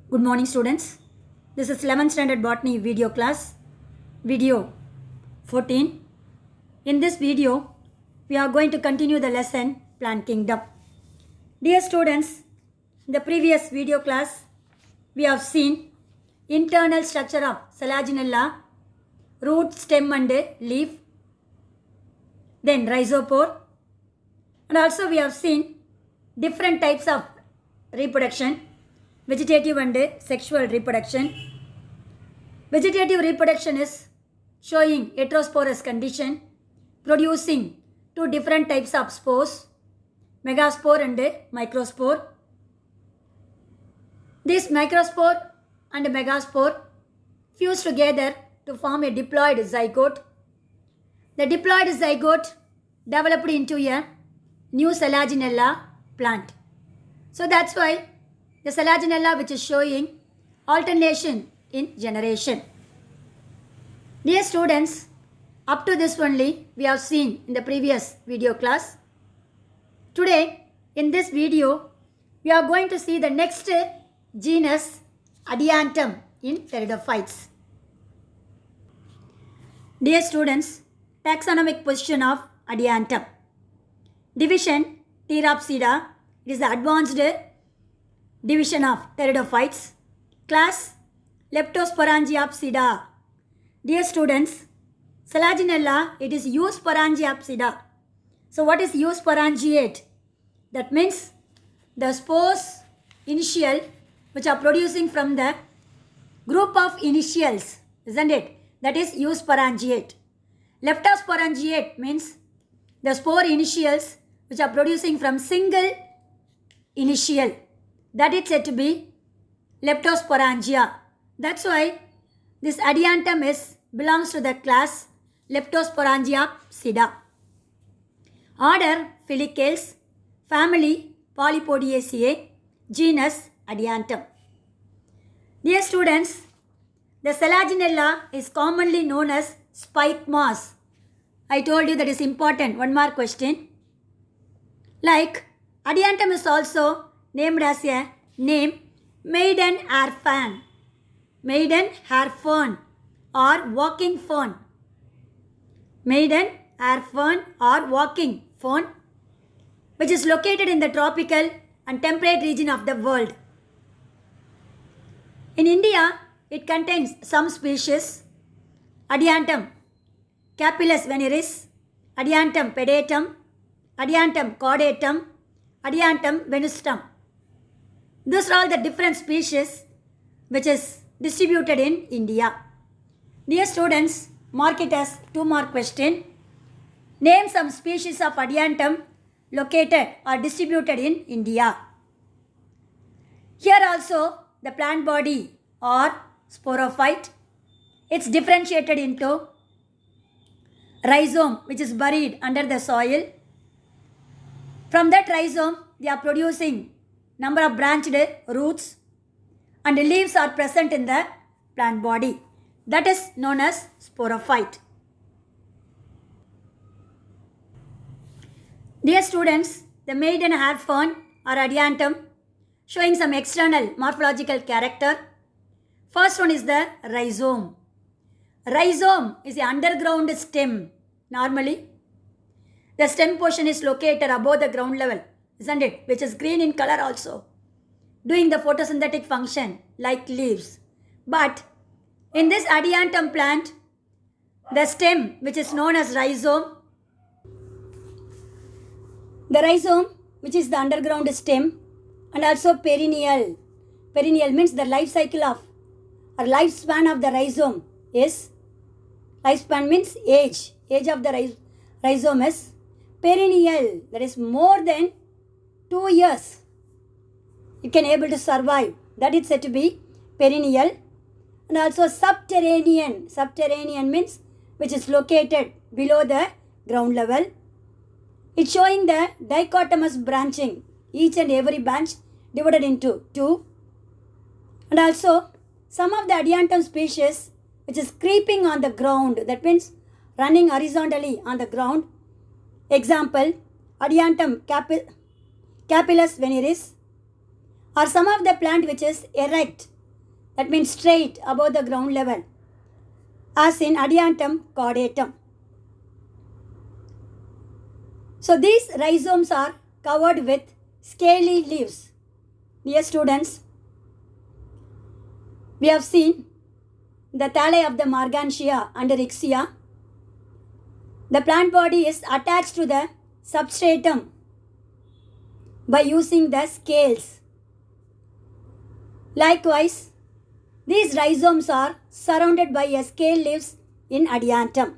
Good morning, students. This is 11th standard botany video class, video 14. In this video, we are going to continue the lesson Plant Kingdom. Dear students, in the previous video class, we have seen internal structure of Selaginella, root, stem and leaf, then rhizopore, and also we have seen different types of reproduction, vegetative and sexual reproduction. Vegetative reproduction is showing heterosporous condition, producing two different types of spores, megaspore and microspore. This microspore and megaspore fuse together to form a diploid zygote. The diploid zygote developed into a new Selaginella plant. So that's why the Selaginella which is showing alternation in generation. Dear students, up to this only we have seen in the previous video class. Today in this video we are going to see the next genus Adiantum in Pteridophytes. Dear students, taxonomic position of Adiantum. Division Therapsida. It is the advanced division of Pteridophytes. Class Leptosporangiopsida. Dear students, Selaginella, it is Eusporangiopsida. So what is eusporangiate? That means the spores initial which are producing from the group of initials, isn't it? That is eusporangiate. Leptosporangiate means the spore initials which are producing from single initial. That is said to be Leptosporangia. That's why this Adiantum belongs to the class Leptosporangiopsida. Order Filicales, family Polypodiaceae, genus Adiantum. Dear students, the Selaginella is commonly known as spike moss. I told you that is important. One more question. Like Adiantum is also named as a name maiden hair fan, maiden hair fern or walking fern, maiden hair fern or walking fern, which is located in the tropical and temperate region of the world. In India, it contains some species: Adiantum capillus veneris, Adiantum pedatum, Adiantum caudatum, Adiantum venustum. These are all the different species which is distributed in India. Dear students, mark it as 2 mark question. Name some species of Adiantum located or distributed in India. Here also the plant body or sporophyte. It's differentiated into rhizome which is buried under the soil. From that rhizome they are producing number of branched roots and the leaves are present in the plant body. That is known as sporophyte. Dear students, the maiden hair fern or Adiantum showing some external morphological character. First one is the rhizome. Rhizome is the underground stem. Normally, the stem portion is located above the ground level, isn't it? Which is green in color also, doing the photosynthetic function like leaves. But in this Adiantum plant, the stem which is known as rhizome, the rhizome which is the underground stem and also perennial. Perennial means the life cycle of or lifespan of the rhizome is, lifespan means age of the rhizome is perennial, that is more than 2 years. It can able to survive. That is said to be perennial. And also subterranean. Subterranean means which is located below the ground level. It's showing the dichotomous branching. Each and every branch divided into 2. And also some of the Adiantum species which is creeping on the ground. That means running horizontally on the ground. Example, Adiantum capillus veneris, or some of the plant which is erect that means straight above the ground level, as in adiantum caudatum. So these rhizomes are covered with scaly leaves. Dear students, we have seen the thalli of the Margantia and Rixia. The plant body is attached to the substratum by using the scales. Likewise, these rhizomes are surrounded by a scale leaves in adiantum.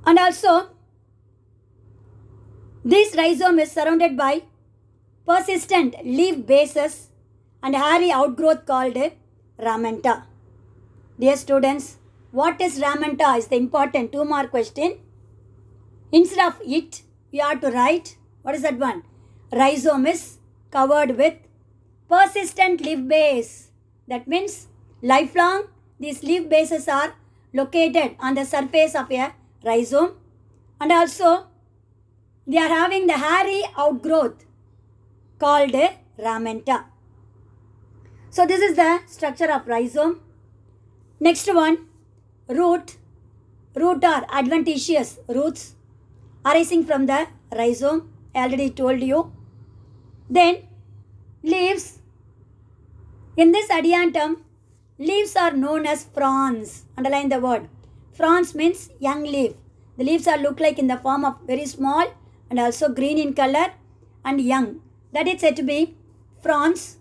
And also, this rhizome is surrounded by persistent leaf bases and hairy outgrowth called ramenta. Dear students, what is ramenta is the important 2-mark question. Instead of it, you have to write, what is that one? Rhizome is covered with persistent leaf base. That means lifelong these leaf bases are located on the surface of a rhizome, and also they are having the hairy outgrowth called ramenta. So this is the structure of rhizome. Next one, root. Root are adventitious roots arising from the rhizome. I already told you. Then leaves. In this adiantum, leaves are known as fronds. Underline the word. Fronds means young leaf. The leaves are look like in the form of very small and also green in color and young. That is said to be fronds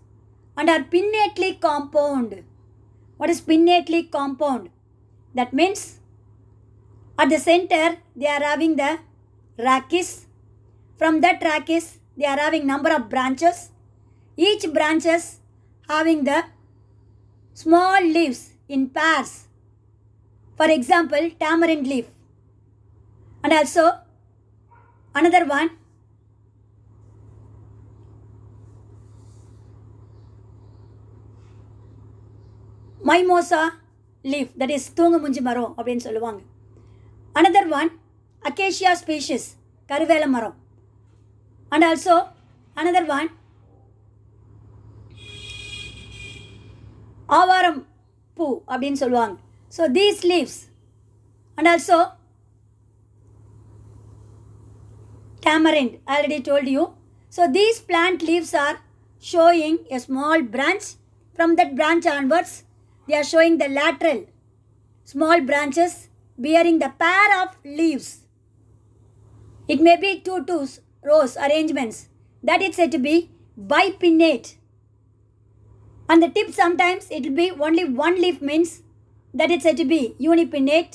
and are pinnately compound. What is pinnately compound? That means at the center they are having the rachis. From that rachis they are having number of branches. Each branches having the small leaves in pairs. For example, tamarind leaf. And also another one, mimosa leaf, that is தூங்கு முஞ்சி மரம் அப்படின்னு சொல்லுவாங்க. Another one, acacia species, கருவேல மரம். And also another one, ஆவாரம் பூ அப்படின்னு சொல்லுவாங்க. So these leaves and also tamarind, I already told you. So these plant leaves are showing a small branch. From that branch onwards, they are showing the lateral small branches bearing the pair of leaves. It may be two rows arrangements. That is said to be bipinnate. And the tip sometimes it will be only one leaf, means that is said to be unipinnate.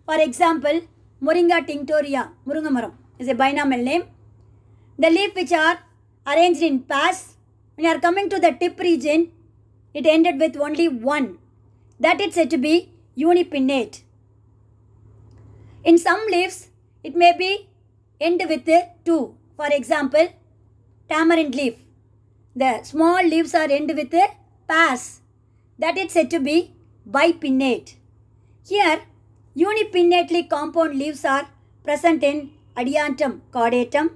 For example, Moringa tinctoria, Murungamaram, is a binomial name. The leaf which are arranged in pairs, when you are coming to the tip region, it ended with only one. That is said to be unipinnate. In some leaves, it may be end with two. For example, tamarind leaf. The small leaves are end with pairs. That is said to be bipinnate. Here, unipinnately compound leaves are present in adiantum caudatum.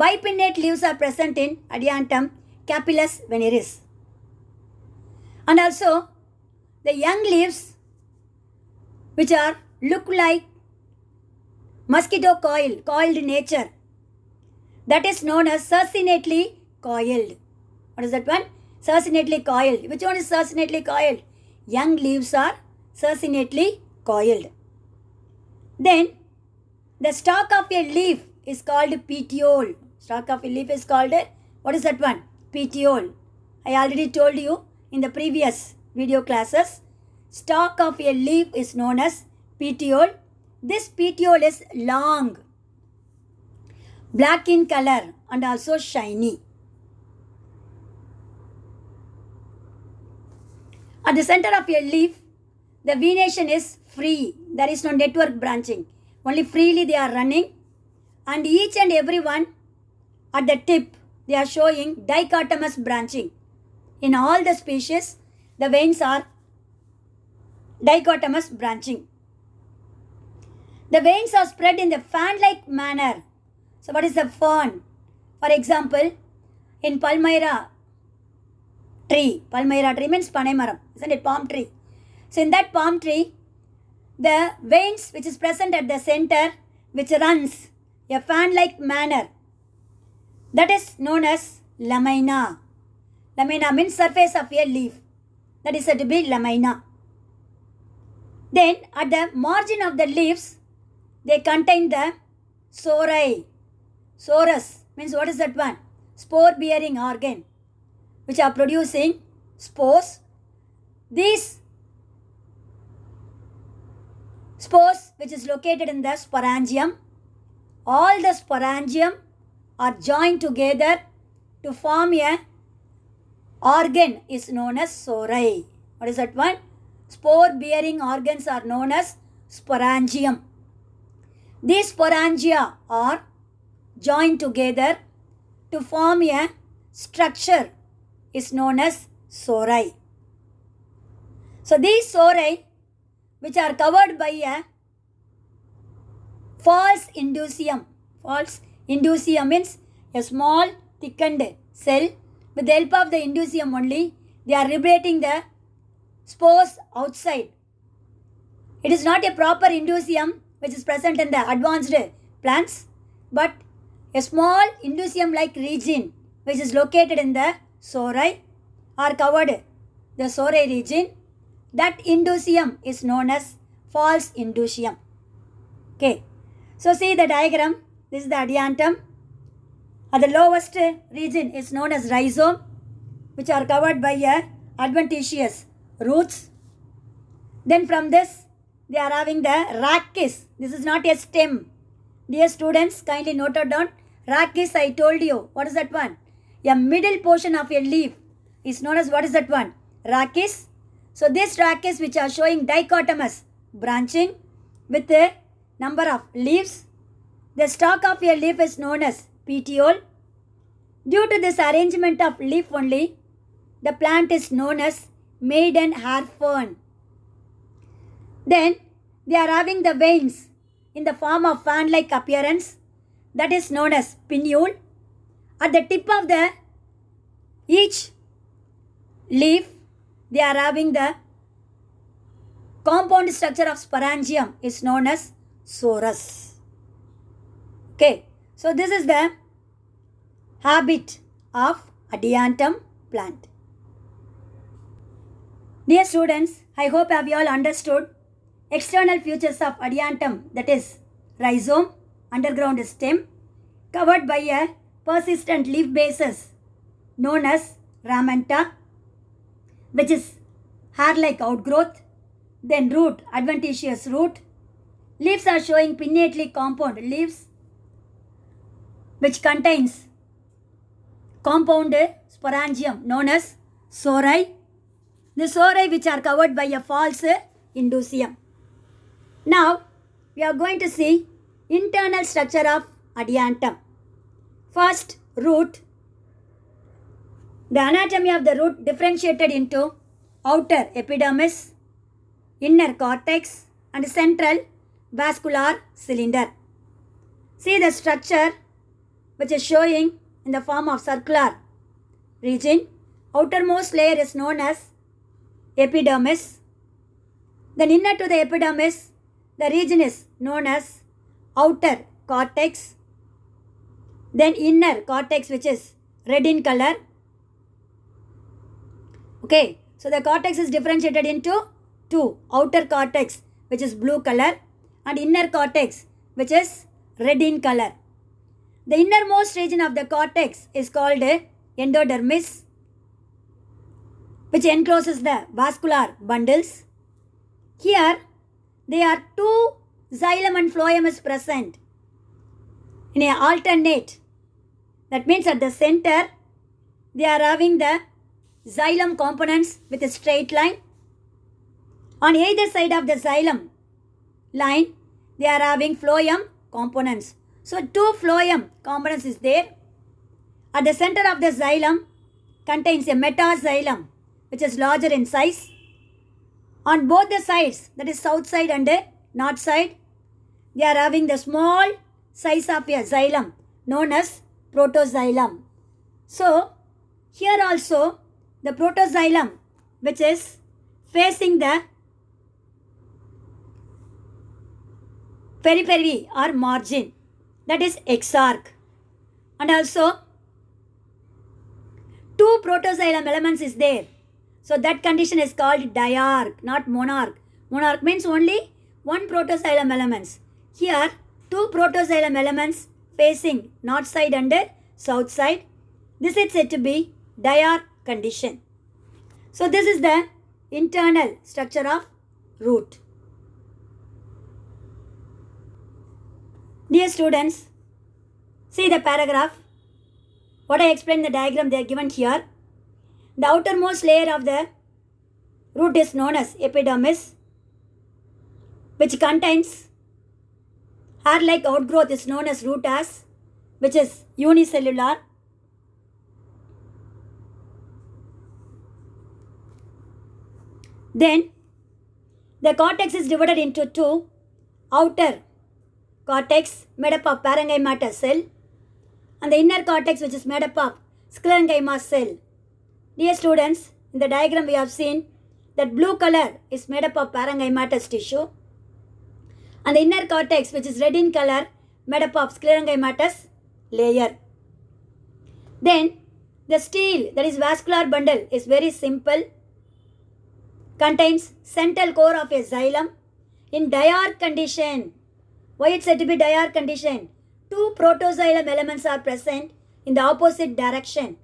Bipinnate leaves are present in adiantum capillus veneris. And also, the young leaves which are look like mosquito coiled nature, that is known as circinately coiled. What is that one? Circinately coiled. Which one is circinately coiled? Young leaves are circinately coiled. Then the stalk of a leaf is called petiole. Stalk of a leaf is called, what is that one? Petiole. I already told you in the previous video classes. Stalk of a leaf is known as petiole. This petiole is long, black in color and also shiny. At the center of a leaf, the venation is free. There is no network branching. Only freely they are running. And each and every one at the tip, they are showing dichotomous branching. In all the species, the veins are dichotomous branching. The veins are spread in the fan-like manner. So what is the fern? For example, in Palmyra tree means Panemaram, isn't it? Palm tree. So in that palm tree, the veins which is present at the center, which runs a fan-like manner, that is known as lamina. Lamina means surface of a leaf. That is said to be lamina. Then at the margin of the leaves, they contain the sori. Sorus means what is that one? Spore-bearing organ, which are producing spores. These spores, which is located in the sporangium, all the sporangium are joined together to form a organ is known as sori. What is that one? Spore-bearing organs are known as sporangium. These sporangia are joined together to form a structure is known as sori. So these sori, which are covered by a false indusium. False indusium means a small thickened cell. With the help of the indusium only, they are liberating the spores outside. It is not a proper indusium which is present in the advanced plants, but a small indusium-like region which is located in the sori are covered. The sori region, that indusium is known as false indusium. Okay. So see the diagram. This is the adiantum. At the lowest region is known as rhizome, which are covered by adventitious roots. Then from this, they are having the rachis. This is not a stem. Dear students, kindly note it down. Rachis, I told you. What is that one? A middle portion of a leaf is known as, what is that one? Rachis. So this rachis, which are showing dichotomous branching with a number of leaves. The stalk of a leaf is known as petiole. Due to this arrangement of leaf only, the plant is known as maiden hair fern. Then they are having the veins in the form of fan-like appearance, that is known as pinule. At the tip of the each leaf, they are having the compound structure of sporangium is known as sorus. Okay, so this is the habit of adiantum plant. Dear students, I hope have you all understood external features of adiantum, that is rhizome, underground stem, covered by a persistent leaf basis known as ramenta, which is hair-like outgrowth, then root, adventitious root. Leaves are showing pinnately compound leaves, which contains compound sporangium known as sori. The sori which are covered by a false indusium. Now, we are going to see internal structure of adiantum. First, root. The anatomy of the root differentiated into outer epidermis, inner cortex and central vascular cylinder. See the structure which is showing in the form of circular region. Outermost layer is known as epidermis. Then inner to the epidermis, the region is known as outer cortex. Then inner cortex, which is red in color. Okay, so the cortex is differentiated into two. Outer cortex, which is blue color, and inner cortex, which is red in color. The innermost region of the cortex is called endodermis, which encloses the vascular bundles. Here, there are two xylem and phloem is present in an alternate. That means at the center, they are having the xylem components with a straight line. On either side of the xylem line, they are having phloem components. So, two phloem components is there. At the center of the xylem contains a metaxylem, which is larger in size. On both the sides, that is south side and north side, they are having the small size of a xylem known as protoxylem. So here also the protoxylem, which is facing the periphery or margin, that is exarch. And also two protoxylem elements is there. So that condition is called diarch, not monarch. Monarch means only one protoxylem elements. Here two protoxylem elements facing north side and south side. This is said to be diarch condition. So this is the internal structure of root. Dear students, see the paragraph. What I explained in the diagram they are given here. The outermost layer of the root is known as epidermis, which contains hair-like outgrowth is known as root hairs, which is unicellular. Then the cortex is divided into two. Outer cortex made up of parenchyma cell and the inner cortex which is made up of sclerenchyma cell. Dear students, in the diagram we have seen that blue color is made up of parenchymatous tissue and the inner cortex which is red in color made up of sclerenchymatous layer. Then the stele, that is vascular bundle, is very simple, contains central core of a xylem in diarch condition. Why it's said to be diarch condition? Two protoxylem elements are present in the opposite direction.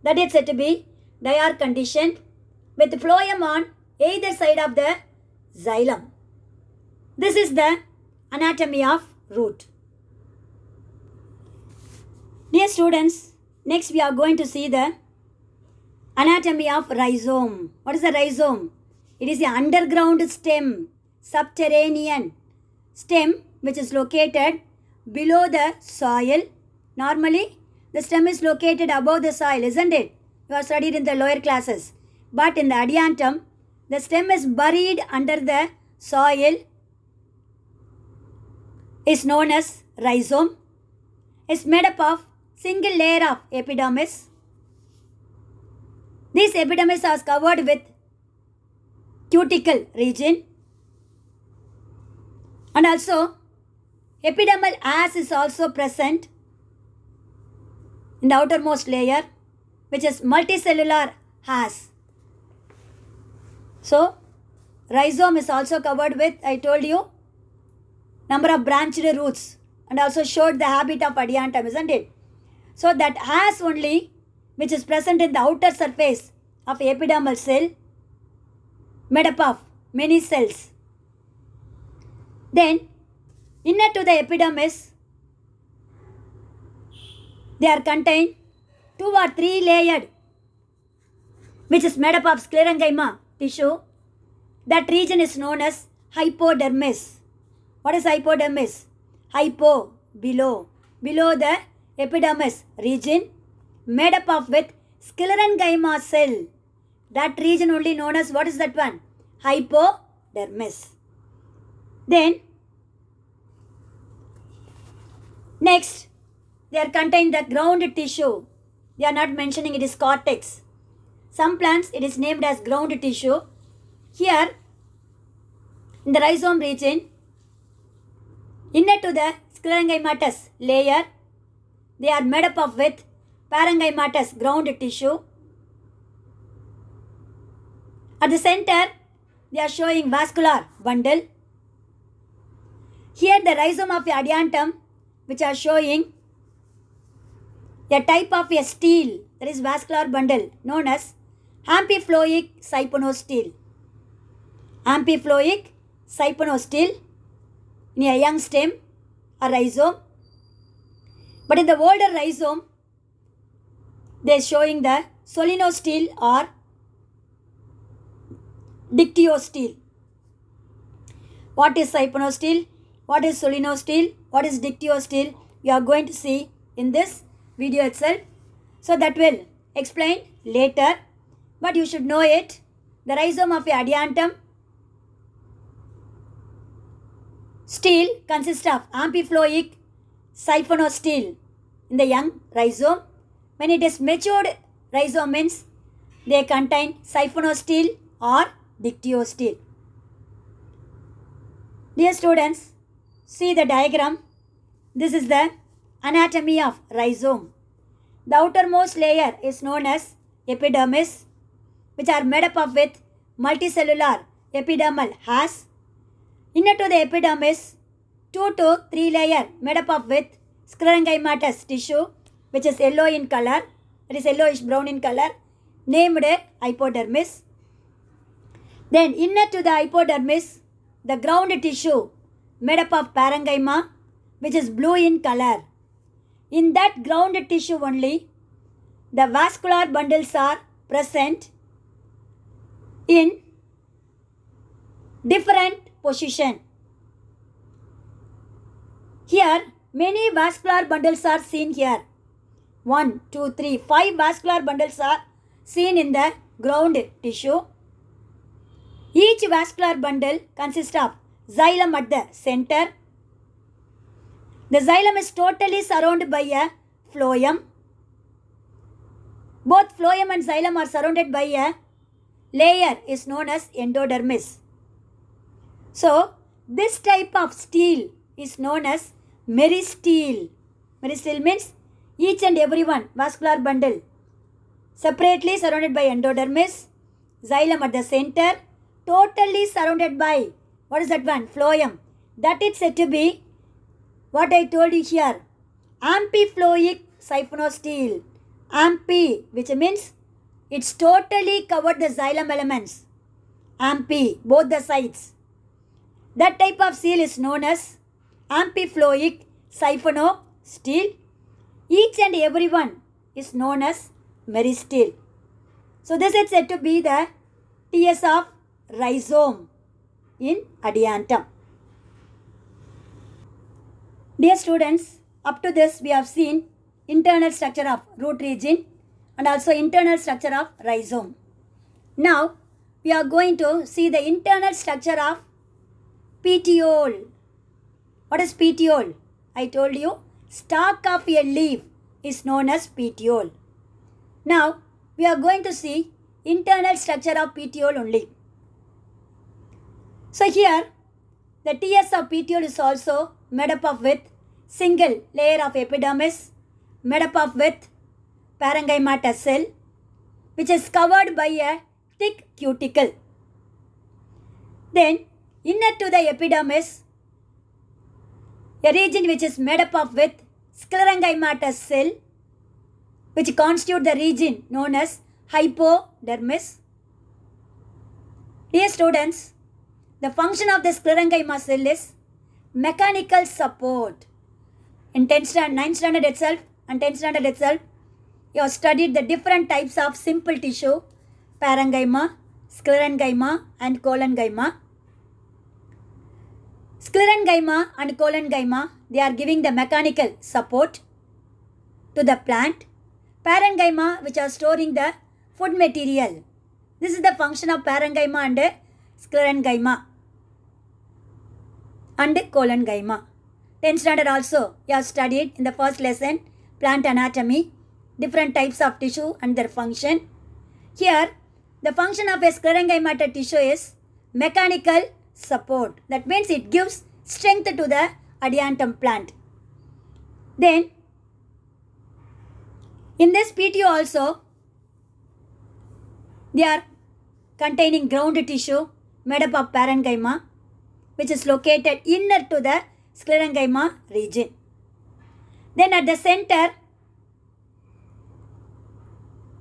That is said to be diarch condition with phloem on either side of the xylem. This is the anatomy of root. Dear students, next we are going to see the anatomy of rhizome. What is the rhizome? It is the underground stem, subterranean stem which is located below the soil. Normally, the stem is located above the soil, isn't it? You are studied in the lower classes. But in the adiantum, the stem is buried under the soil, is known as rhizome. It's made up of single layer of epidermis. This epidermis is covered with cuticle region, and also epidermal hairs is also present in the outermost layer, which is multicellular hairs. So rhizome is also covered with, I told you, number of branched roots and also showed the habit of adiantum, isn't it? So that hairs only which is present in the outer surface of epidermal cell made up of many cells. Then inner to the epidermis they are contained 2 or 3 layered which is made up of sclerenchyma tissue. That region is known as hypodermis. What is hypodermis? Hypo, below. Below the epidermis region made up of with sclerenchyma cell. That region only known as, what is that one? Hypodermis. Then next they are contained the ground tissue. They are not mentioning it is cortex. Some plants it is named as ground tissue. Here in the rhizome region, inner to the sclerenchymatous layer, they are made up of with parenchymatous ground tissue. At the center, they are showing vascular bundle. Here the rhizome of the adiantum, which are showing a type of a stele, that is vascular bundle, known as amphiphloic siponostele. Amphiphloic siponostele in a young stem or rhizome. But in the older rhizome, they are showing the solenostele or dictyostele. What is siponostele? What is solenostele? What is dictyostele? We are going to see in this video itself. So that will explain later. But you should know it. The rhizome of a adiantum stele consists of amphiphloic siponostele in the young rhizome When it is matured rhizome means they contain siphonostele or dictyostele. Dear students, see the diagram. This is the anatomy of rhizome. The outermost layer is known as epidermis, which are made up of with multicellular epidermal hairs. Inner to the epidermis, 2 to 3 layer made up of with sclerenchymatous tissue, which is yellow in color, it is yellowish brown in color, named hypodermis. Then inner to the hypodermis, the ground tissue made up of parenchyma, which is blue in color. In that ground tissue only, the vascular bundles are present in different position. Here, many vascular bundles are seen here. 1, 2, 3, 5 vascular bundles are seen in the ground tissue. Each vascular bundle consists of xylem at the center. The xylem is totally surrounded by a phloem. Both phloem and xylem are surrounded by a layer is known as endodermis. So, this type of stele is known as meristele. Meristele means each and every one vascular bundle separately surrounded by endodermis, xylem at the center, totally surrounded by, what is that one? Phloem. That is said to be what I told you here, amphiphloic siphonostele. Amphi, which means it's totally covered the xylem elements. Amphi, both the sides. That type of stele is known as amphiphloic siphonostele. Each and every one is known as meristele. So this is said to be the TS of rhizome in adiantum. Dear students, up to this we have seen internal structure of root region and also internal structure of rhizome. Now we are going to see the internal structure of petiole. What is petiole? I told you, stalk of a leaf is known as petiole. Now we are going to see internal structure of petiole only. So here the TS of petiole is also made up of with single layer of epidermis, made up of with parenchymatous cell, which is covered by a thick cuticle. Then inner to the epidermis, a region which is made up of with sclerenchymatous cell, which constitute the region known as hypodermis. Dear students, the function of the sclerenchyma cell is mechanical support. In 9th standard itself and 10th standard itself, you have studied the different types of simple tissue, parenchyma, sclerenchyma and collenchyma. Sclerenchyma and collenchyma, they are giving the mechanical support to the plant. Parenchyma, which are storing the food material. This is the function of parenchyma and sclerenchyma and collenchyma. 10th standard also, you have studied in the first lesson, plant anatomy, different types of tissue and their function. Here, the function of a sclerenchymated tissue is mechanical support. That means it gives strength to the adiantum plant. Then, in this petiole also, they are containing ground tissue made up of parenchyma, which is located inner to the sclerenchyma region. Then at the center,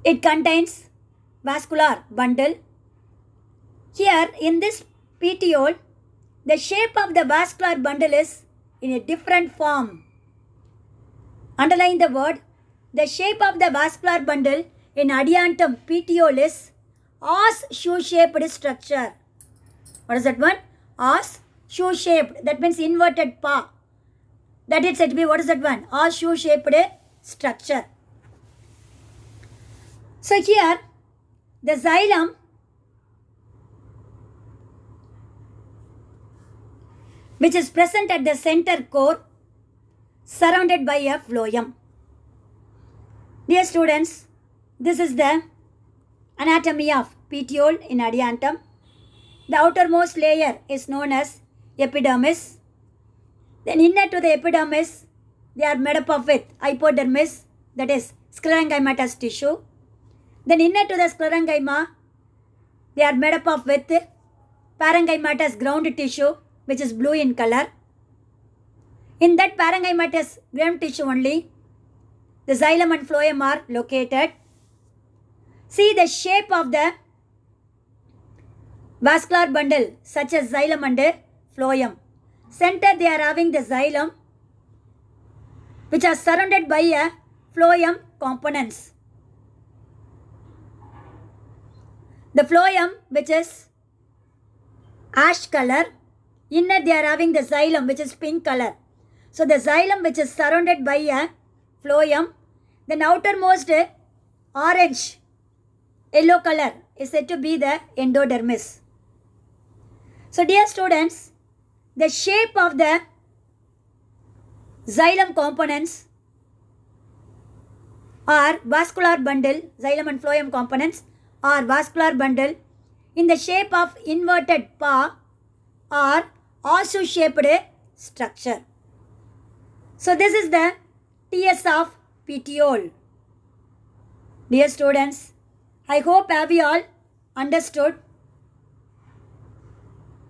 it contains vascular bundle. Here in this petiole, the shape of the vascular bundle is in a different form. Underline the word. The shape of the vascular bundle in adiantum petiole is horseshoe-shaped structure. What is that one? Horseshoe-shaped. That means inverted paw. That is said to be, what is that one? Horseshoe-shaped structure. So here, the xylem which is present at the center core surrounded by a phloem. Dear students, this is the anatomy of petiole in adiantum. The outermost layer is known as epidermis. Then inner to the epidermis, they are made up with hypodermis, that is sclerenchymatous tissue. Then inner to the sclerenchyma, they are made up with parenchymatous ground tissue, which is blue in color. In that parenchymatous ground tissue only, the xylem and phloem are located. See the shape of the vascular bundle, such as xylem and phloem. Center they are having the xylem, which are surrounded by a phloem components. The phloem, which is ash color, inner they are having the xylem, which is pink color. So the xylem, which is surrounded by a phloem, then outermost orange yellow color is said to be the endodermis. So dear students, the shape of the xylem components are vascular bundle, xylem and phloem components are vascular bundle in the shape of inverted paw or horseshoe-shaped structure. So this is the TS of petiole. Dear students, I hope have you all understood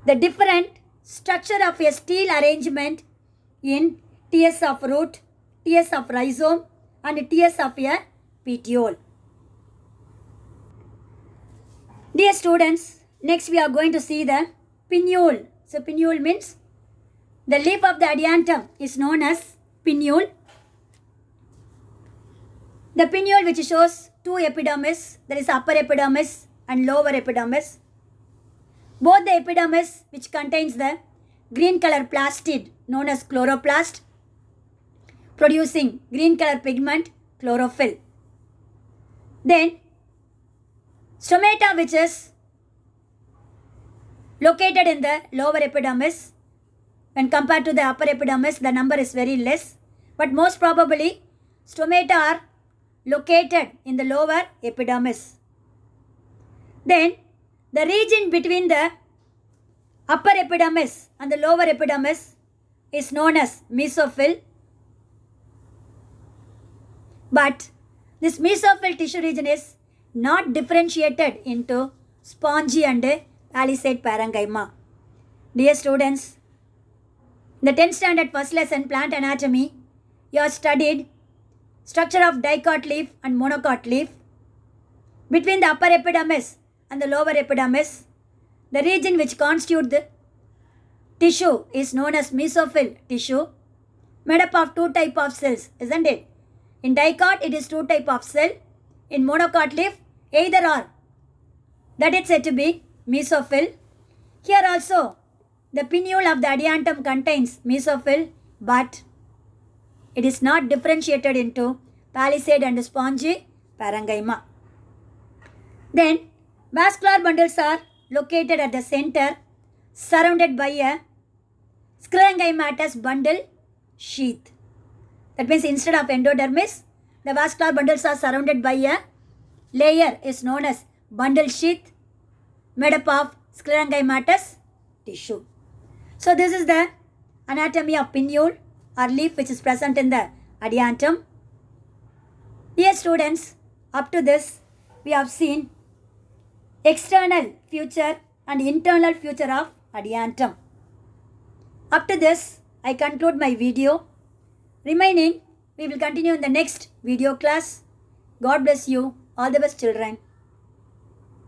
the different structure of a steel arrangement in TS of root, TS of rhizome and TS of a petiole. Dear students, next we are going to see the pinule. So pinule means the leaf of the adiantum is known as pinule. The pinule which shows two epidermis, that is upper epidermis and lower epidermis. Both the epidermis which contains the green color plastid known as chloroplast, producing green color pigment chlorophyll. Then stomata, which is located in the lower epidermis. When compared to the upper epidermis, the number is very less, but most probably stomata are located in the lower epidermis. Then the region between the upper epidermis and the lower epidermis is known as mesophyll. But this mesophyll tissue region is not differentiated into spongy and palisade parenchyma. Dear students, in the 10th standard first lesson plant anatomy, you have studied structure of dicot leaf and monocot leaf. Between the upper epidermis and the lower epidermis, the region which constitutes the tissue is known as mesophyll tissue, made up of two types of cells, isn't it? In dicot, it is two types of cell. In monocot leaf, either or. That is said to be mesophyll. Here also, the pinule of the adiantum contains mesophyll, but it is not differentiated into palisade and spongy parenchyma. Then, vascular bundles are located at the center, surrounded by a sclerenchymatous bundle sheath. That means instead of endodermis, the vascular bundles are surrounded by a layer is known as bundle sheath made up of sclerenchymatous tissue. So this is the anatomy of pinule or leaf which is present in the adiantum. Dear students, up to this we have seen external feature and internal feature of adiantum. Up to this I conclude my video. Remaining we will continue in the next video class. God bless you. All the best children.